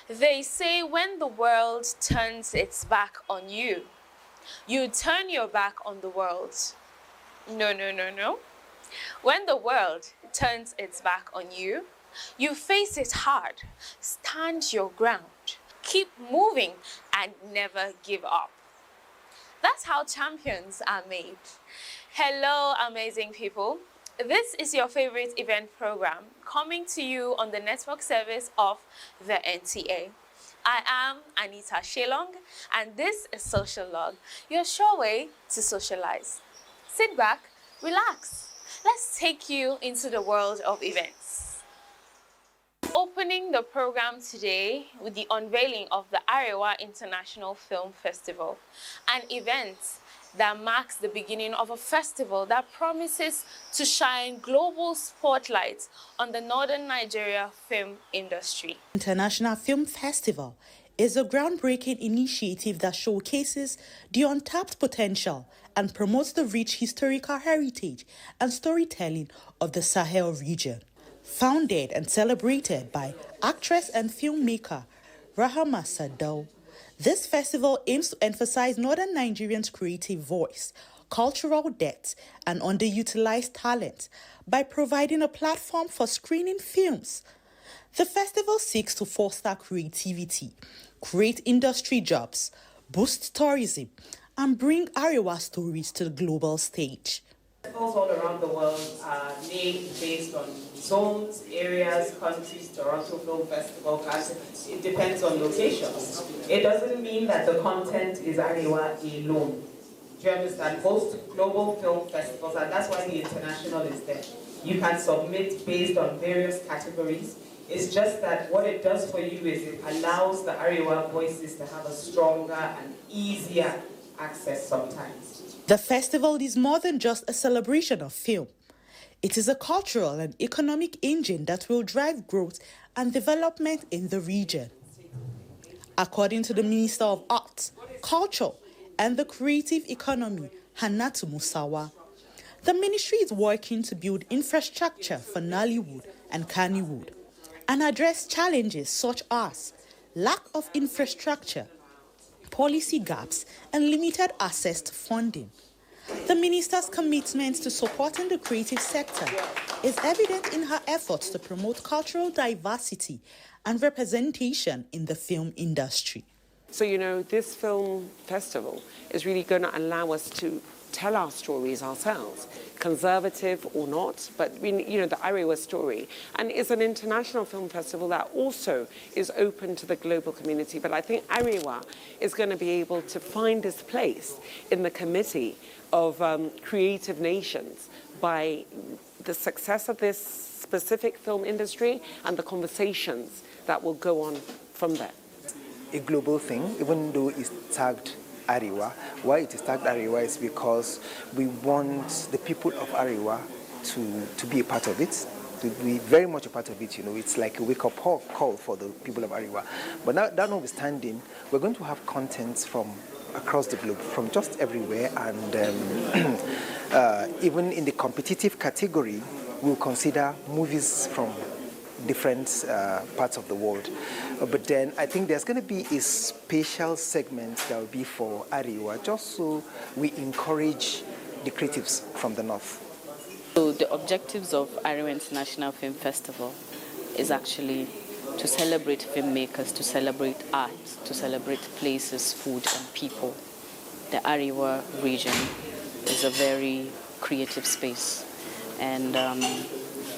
They say when the world turns its back on you, you turn your back on the world. No, no, no, no. When the world turns its back on you, you face it hard, stand your ground, keep moving, and never give up. That's how champions are made. Hello, amazing people. This is your favorite event program coming to you on the network service of the NTA. I am Anita Shelong, and this is Socialogue, your sure way to socialize. Sit back, relax. Let's take you into the world of events. Opening the program today with the unveiling of the Arewa International Film Festival, an event that marks the beginning of a festival that promises to shine global spotlights on the northern Nigeria film industry. International Film Festival is a groundbreaking initiative that showcases the untapped potential and promotes the rich historical heritage and storytelling of the Sahel region. Founded and celebrated by actress and filmmaker Rahama Sadao, this festival aims to emphasize Northern Nigerians' creative voice, cultural depth, and underutilized talent by providing a platform for screening films. The festival seeks to foster creativity, create industry jobs, boost tourism, and bring Arewa stories to the global stage. Festivals all around the world are named based on zones, areas, countries. Toronto Film Festival, it depends on locations. It doesn't mean that the content is Arewa alone. Do you understand? Most global film festivals, and that's why the international is there. You can submit based on various categories. It's just that what it does for you is it allows the Arewa voices to have a stronger and easier access sometimes. The festival is more than just a celebration of film. It is a cultural and economic engine that will drive growth and development in the region. According to the Minister of Arts, Culture, and the Creative Economy, Hannatu Musawa, the ministry is working to build infrastructure for Nollywood and Kannywood and address challenges such as lack of infrastructure, policy gaps, and limited access to funding. The minister's commitment to supporting the creative sector is evident in her efforts to promote cultural diversity and representation in the film industry. So, this film festival is really going to allow us to tell our stories ourselves, conservative or not, but the Arewa story. And it's an international film festival that also is open to the global community. But I think Arewa is going to be able to find its place in the committee of creative nations by the success of this specific film industry and the conversations that will go on from there. A global thing, even though it's tagged Arewa. Why it is tagged Arewa is because we want the people of Arewa to be a part of it, to be very much a part of it. It's like a wake-up call for the people of Arewa. But now, that notwithstanding, we're going to have content from across the globe, from just everywhere, and even in the competitive category, we'll consider movies from different parts of the world. But then I think there's going to be a special segment that will be for Arewa, just so we encourage the creatives from the north. So the objectives of Arewa International Film Festival is actually to celebrate filmmakers, to celebrate art, to celebrate places, food, and people. The Arewa region is a very creative space, and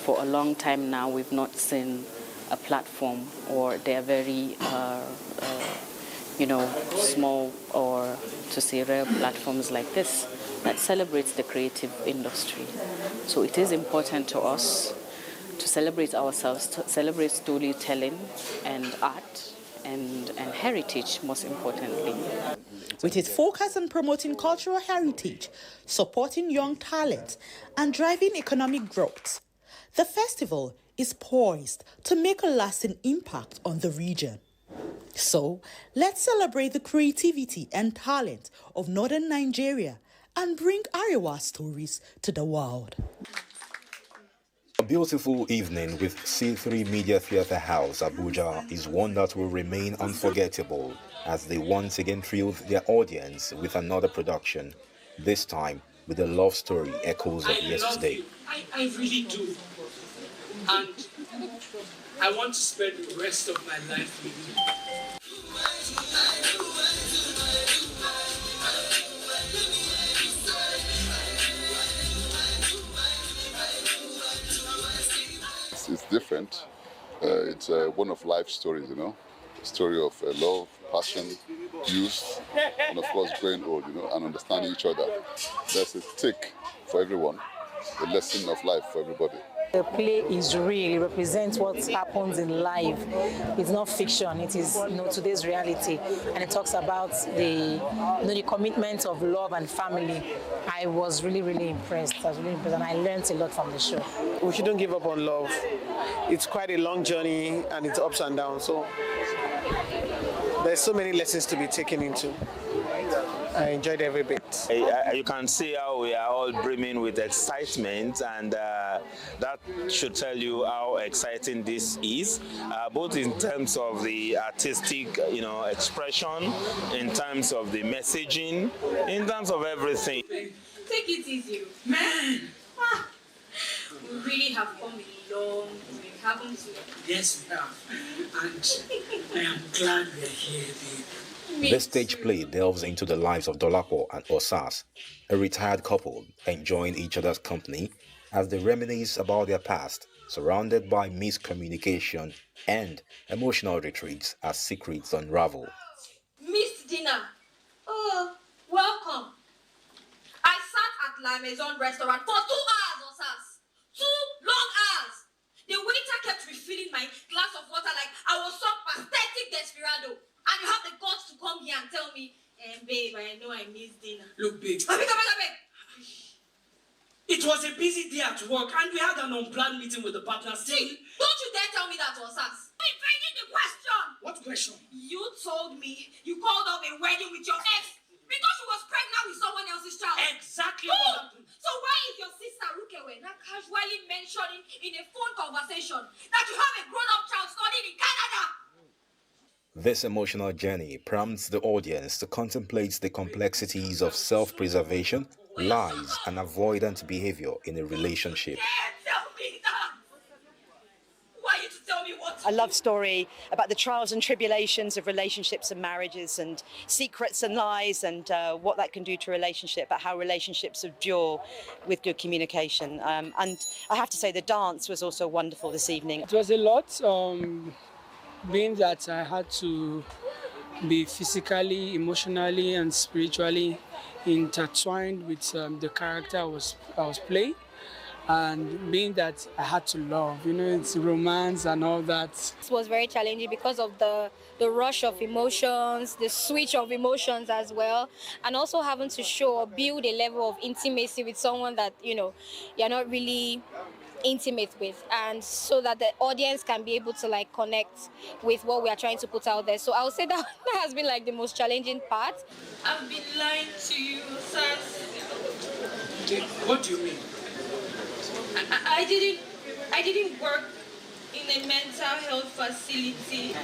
for a long time now, we've not seen a platform, or they are very, small, or to say rare platforms like this that celebrates the creative industry. So it is important to us to celebrate ourselves, to celebrate storytelling and art and heritage, most importantly. With its focus on promoting cultural heritage, supporting young talent, and driving economic growth, the festival is poised to make a lasting impact on the region. So, let's celebrate the creativity and talent of Northern Nigeria and bring Arewa stories to the world. beautiful evening with C3 Media Theatre House, Abuja, is one that will remain unforgettable as they once again thrilled their audience with another production, this time with the love story echoes of yesterday. I really do. And I want to spend the rest of my life with you. It's different. It's one of life stories, you know. A story of love, passion, youth, and of course growing old, you know, and understanding each other. That's a take for everyone, a lesson of life for everybody. The play is real. It represents what happens in life. It's not fiction. It is, today's reality, and it talks about the commitment of love and family. I was really impressed. And I learned a lot from the show. We shouldn't give up on love. It's quite a long journey, and it's ups and downs. So there's so many lessons to be taken into. I enjoyed every bit. You can see how we are all brimming with excitement, and that should tell you how exciting this is, both in terms of the artistic, expression, in terms of the messaging, in terms of everything. Take it easy, man. We really have come a long way, haven't we? Yes, we have. And I am glad we're here, babe. This stage play delves into the lives of Dolapo and Osas, a retired couple enjoying each other's company as they reminisce about their past, surrounded by miscommunication and emotional retreats as secrets unravel. Missed dinner. Oh, welcome. I sat at La Maison restaurant for 2 hours, Osas. 2 long hours. The waiter kept refilling my glass of water like I was some pathetic desperado. And you have the guts to come here and tell me, babe, I know I missed dinner. Look, babe. Abeg. It was a busy day at work, and we had an unplanned meeting with the partners. See, don't you dare tell me that was us. I'm evading the question. What question? You told me you called off a wedding with your ex because she was pregnant with someone else's child. Exactly what happened. So why is your sister Rukewe now casually mentioning in a phone conversation that you have a grown-up child studying in Canada? This emotional journey prompts the audience to contemplate the complexities of self-preservation, lies, and avoidant behavior in a relationship. Tell me that! Why are you to tell me what? A love story about the trials and tribulations of relationships and marriages, and secrets and lies, and what that can do to a relationship, but how relationships endure with good communication. And I have to say the dance was also wonderful this evening. It was a lot. Being that I had to be physically, emotionally, and spiritually intertwined with the character I was playing, and being that I had to love, it's romance and all that. It was very challenging because of the rush of emotions, the switch of emotions as well, and also having to show or build a level of intimacy with someone that you're not really intimate with, and so that the audience can be able to connect with what we are trying to put out there. So I would say that has been the most challenging part. I've been lying to you, Sas. What do you mean? I didn't work in a mental health facility.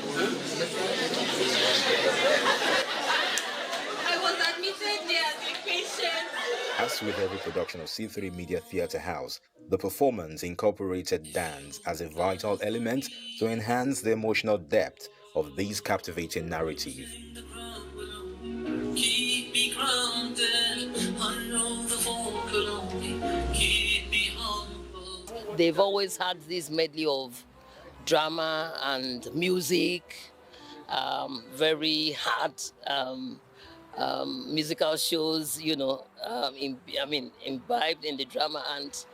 I was admitted there as a patient. As with every production of C3 Media Theatre House, the performance incorporated dance as a vital element to enhance the emotional depth of this captivating narrative. They've always had this medley of drama and music, very hard musical shows, imbibed in the drama, and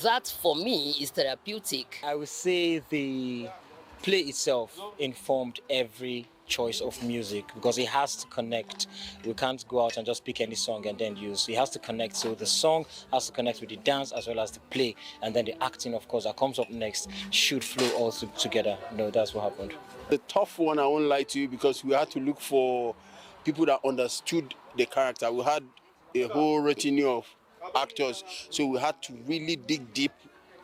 that for me is therapeutic. I would say the play itself informed every choice of music because it has to connect. We can't go out and just pick any song and then use. It has to connect. So the song has to connect with the dance as well as the play, and then the acting, of course, that comes up next should flow all together. That's what happened. The tough one, I won't lie to you, because we had to look for people that understood the character. We had a whole retinue of actors, so we had to really dig deep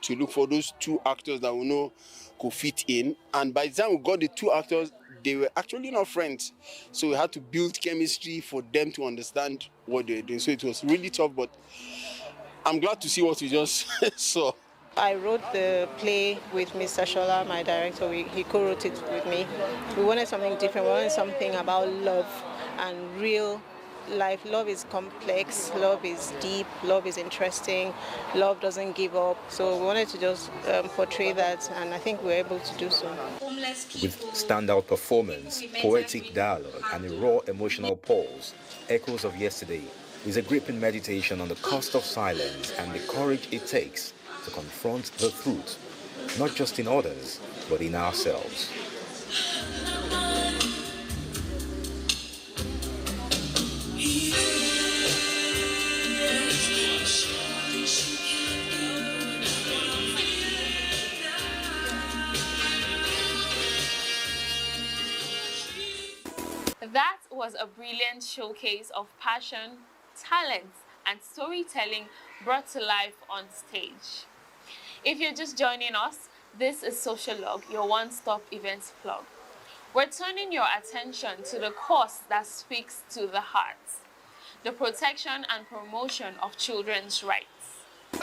to look for those two actors that we know could fit in. And by the time we got the two actors, they were actually not friends. So we had to build chemistry for them to understand what they were doing. So it was really tough, but I'm glad to see what we just saw. I wrote the play with Mr. Shola, my director. He co-wrote it with me. We wanted something different. We wanted something about love and real life. Love is complex, love is deep, love is interesting, love doesn't give up. So we wanted to just portray that, and I think we were able to do so. With standout performance, poetic dialogue, and a raw emotional pulse, Echoes of Yesterday is a gripping meditation on the cost of silence and the courage it takes to confront the truth, not just in others, but in ourselves. That was a brilliant showcase of passion, talent, and storytelling brought to life on stage. If you're just joining us, this is Socialogue, your one-stop events plug. We're turning your attention to the cause that speaks to the heart, the protection and promotion of children's rights.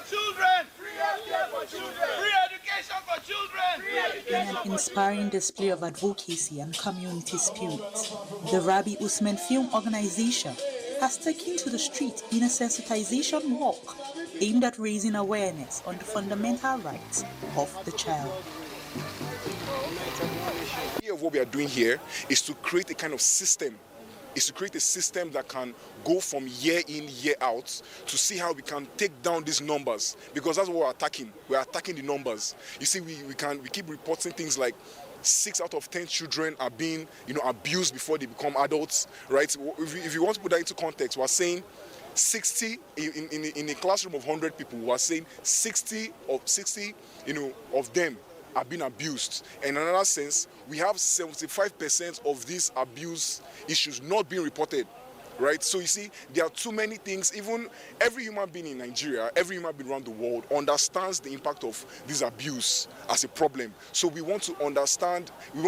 Children! Free healthcare for children! Free education for children! Free education In an inspiring display of advocacy and community spirit, the Rabi Usman Film Organization has taken to the street in a sensitization walk aimed at raising awareness on the fundamental rights of the child. The idea of what we are doing here is to create a kind of system, that can go from year in, year out to see how we can take down these numbers, because that's what we're attacking. We're attacking the numbers. You see, we keep reporting things like 6 out of 10 children are being abused before they become adults, right? If you want to put that into context, we're saying 60 in a classroom of 100 people, we're saying 60 of them are being abused. And in another sense, we have 75% of these abuse issues not being reported, right? So you see, there are too many things. Even every human being in Nigeria, every human being around the world understands the impact of this abuse as a problem. So we want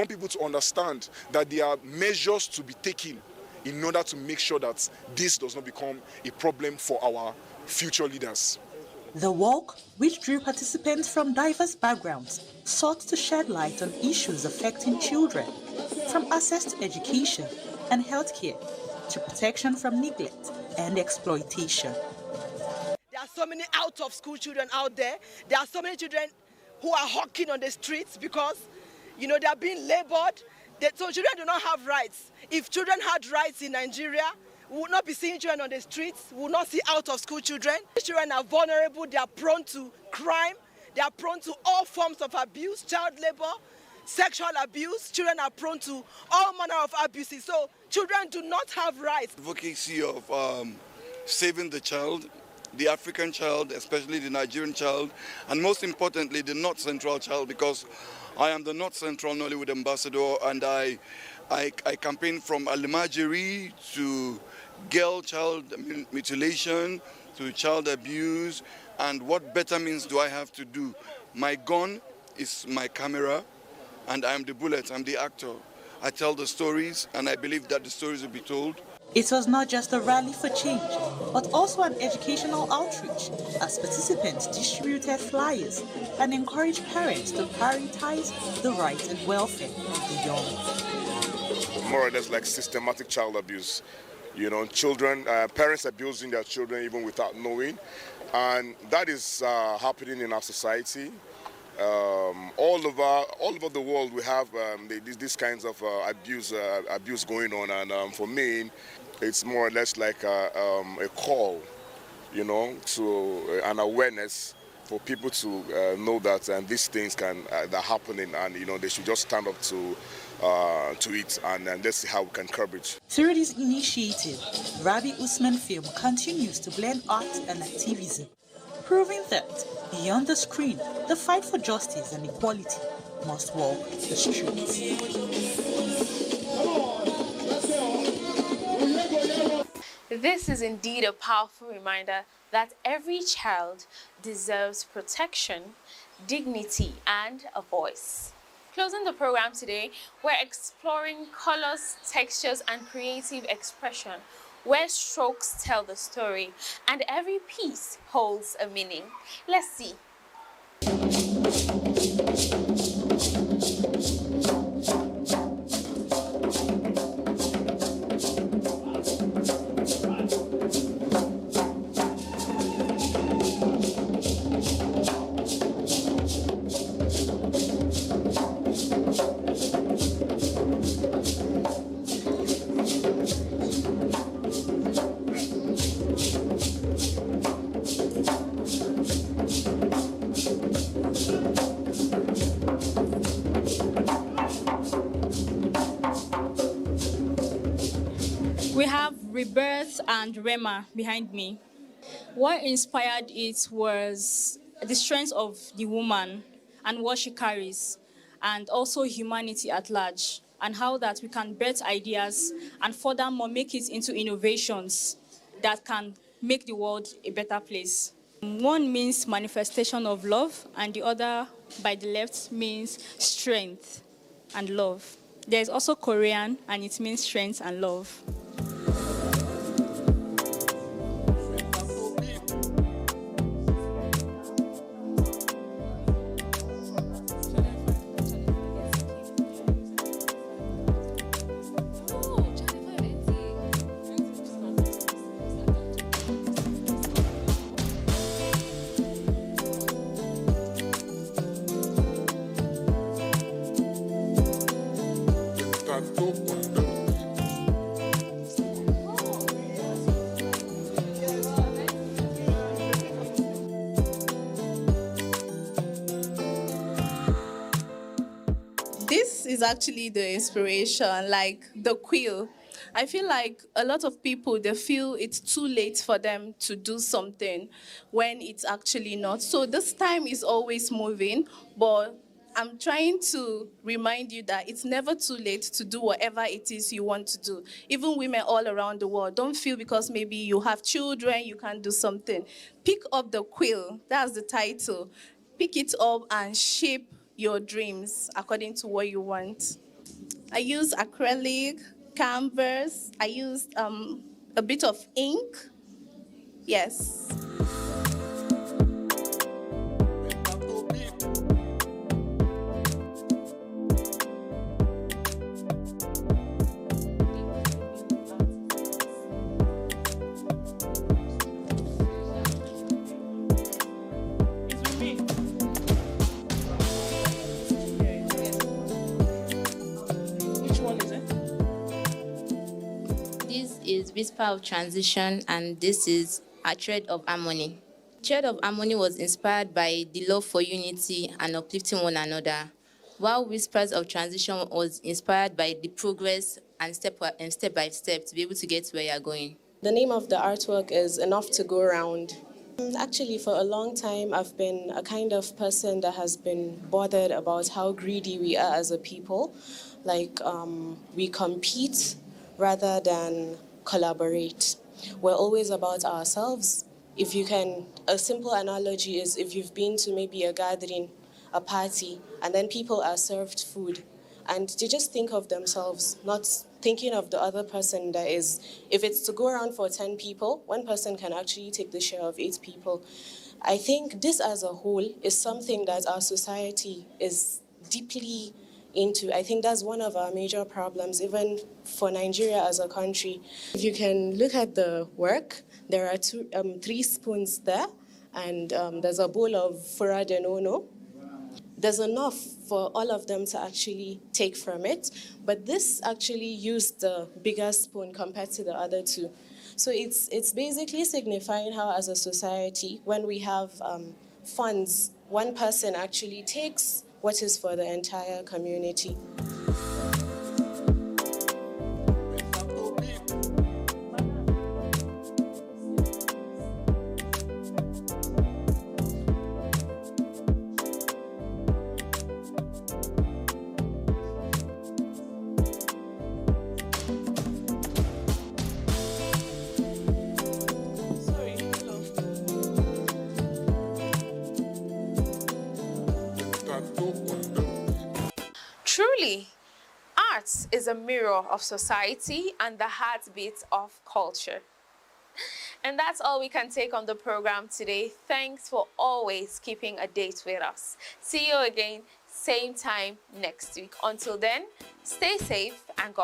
people to understand that there are measures to be taken in order to make sure that this does not become a problem for our future leaders. The walk, which drew participants from diverse backgrounds, sought to shed light on issues affecting children, from access to education and healthcare to protection from neglect and exploitation. There are so many out-of-school children out there. There are so many children who are hawking on the streets because, they are being labored. So children do not have rights. If children had rights in Nigeria, we would not be seeing children on the streets. We would not see out-of-school children. Children are vulnerable. They are prone to crime. They are prone to all forms of abuse, child labor, sexual abuse. Children are prone to all manner of abuses. So children do not have rights. Advocacy of saving the child, the African child, especially the Nigerian child, and most importantly, the North Central child, because I am the North Central Nollywood ambassador, and I campaign from Almajiri to girl child mutilation to child abuse. And what better means do I have to do? My gun is my camera, and I'm the bullet, I'm the actor. I tell the stories, and I believe that the stories will be told. It was not just a rally for change, but also an educational outreach, as participants distributed flyers and encouraged parents to prioritize the rights and welfare of the young. More or less like systematic child abuse. Children, parents abusing their children even without knowing. And that is happening in our society. All over the world, we have these kinds of abuse going on. And for me, it's more or less like a call, to an awareness for people to know that these things they're happening, and they should just stand up to it, and let's see how we can curb it. Through this initiative, Rabi Usman Film continues to blend art and activism, proving that beyond the screen, the fight for justice and equality must walk the streets. This is indeed a powerful reminder that every child deserves protection, dignity, and a voice. Closing the program today, we're exploring colors, textures, and creative expression, where strokes tell the story and every piece holds a meaning. Let's see. We have Rebirth and Rema behind me. What inspired it was the strength of the woman and what she carries, and also humanity at large, and how that we can birth ideas and furthermore make it into innovations that can make the world a better place. One means manifestation of love, and the other, by the left, means strength and love. There's also Korean, and it means strength and love. This is actually the inspiration, like the quill. I feel like a lot of people, they feel it's too late for them to do something when it's actually not. So this time is always moving, but I'm trying to remind you that it's never too late to do whatever it is you want to do. Even women all around the world, don't feel because maybe you have children, you can't do something. Pick up the quill, that's the title. Pick it up and shape your dreams according to what you want. I use acrylic, canvas, I used a bit of ink. Yes. Is Whisper of Transition, and this is A Thread of Harmony. Thread of Harmony was inspired by the love for unity and uplifting one another, while Whispers of Transition was inspired by the progress and step by step to be able to get to where you're going. The name of the artwork is Enough to Go Around. Actually, for a long time, I've been a kind of person that has been bothered about how greedy we are as a people. Like, we compete rather than collaborate. We're always about ourselves. If you can, a simple analogy is if you've been to maybe a gathering, a party, and then people are served food, and they just think of themselves, not thinking of the other person that is, if it's to go around for 10 people, one person can actually take the share of 8 people. I think this as a whole is something that our society is deeply into. I think that's one of our major problems, even for Nigeria as a country. If you can look at the work, there are 3 spoons there, and there's a bowl of fura de nono. There's enough for all of them to actually take from it, but this actually used the bigger spoon compared to the other 2. So it's basically signifying how, as a society, when we have funds, one person actually takes what is for the entire community. is a mirror of society and the heartbeat of culture. And that's all we can take on the program today. Thanks for always keeping a date with us. See you again, same time next week. Until then, stay safe and God